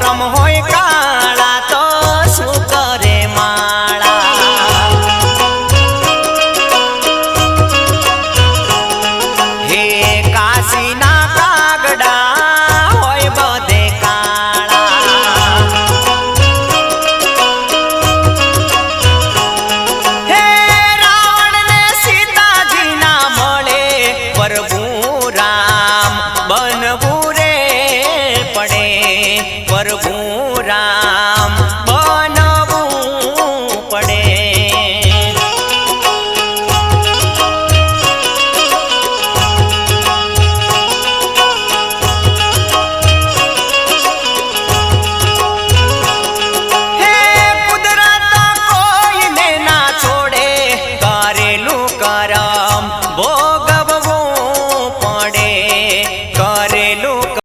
કરમ હોય કાળા તો શું કરે માળા હે કાશીના કાગડા હોય બધે કાળા હે રાવણ ને સીતાજી ના મળે પ્રભુ રામ બનવું રે પડે પ્રભુ રામ